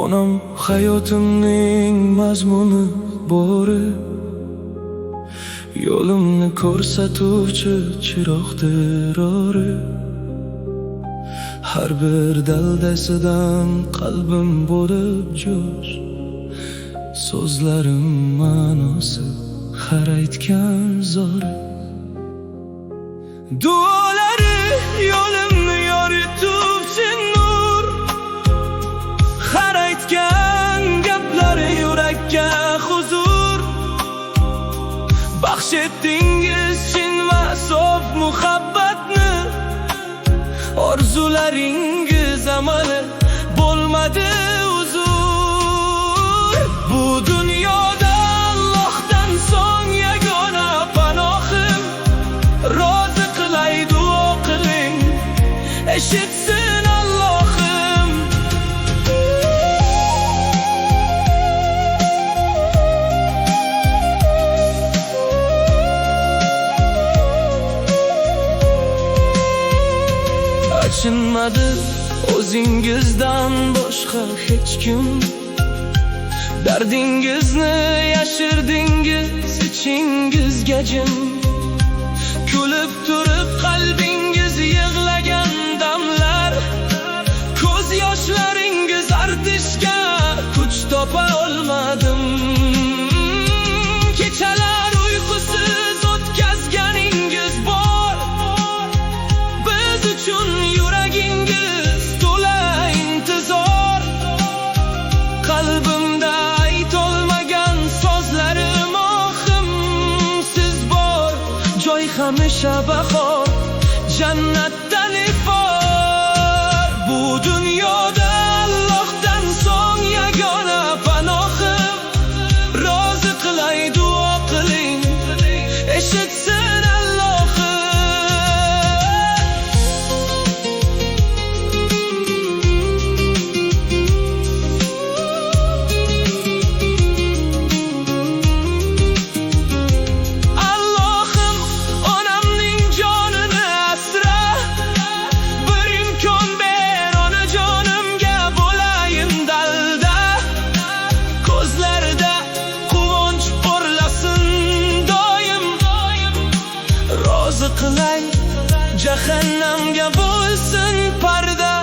Onam hayotimning mazmuni bori, yo'limni ko'rsatuvchi chiroqdir ori. Har bir daldasidan qalbim bo'lib jo'sh, so'zlarim ma'nosi har aytgan zori. Duolari yo'limni yorituvchi nur, har aytgan gaplari yurakka huzur. Baxsh etdingiz chin va sof muhabbatni, orzularingiz amali bo'lmadi uzur. Bu dunyoda Allohdan so'ng yagona panohim, rozi qilay duo qiling, eshitsin Allohim. Achinmadi o'zingizdan boshqa hech kim, dardingizni yashirdingiz ichingizga jim. Kulib turib qalbingiz yig'lagan damlar, ko'z yoshlaringiz artishga kuch topa olmadim. Kechalar uyqusiz o'tkazganingiz bor, biz uchun yuragingiz to'la intizor. Qalbimda aytolmagan so'zlarim ohim, siz bor joy hamisha bahor, jannatdan ifor. Bu dunyoda Allohdan so'ng yagona panohim, rozi qilay duo qiling, eshitsin Allohim. Allohim onamning jonini asra, bir imkon ber onajonimga bo'layin dalda. Ko'zlarida quvonch porlasin doim, rozi qilay jahannamga bo'lsin parda.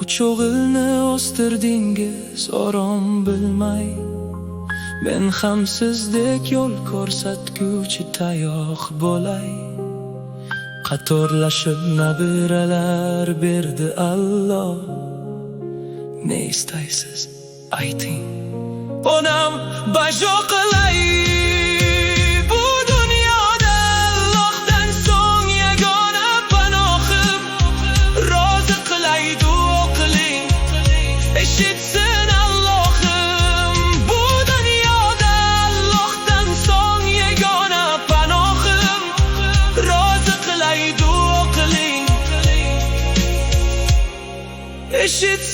Uch o'g'ilni o'stirdingiz orom bilmay, men ham sizdek yo'l ko'rsatguvchi tayoq bo'lay. Qatorlashib nabiralar berdi Alloh, ne istaysiz ayting, onam bajo qilay. Bu dunyoda Allohdan so'ng yagona panohim, rozi qilay duo qiling, eshitsin Allohim. Bu dunyoda Allohdan so'ng yagona panohim, rozi qilay duo qiling, eshitsin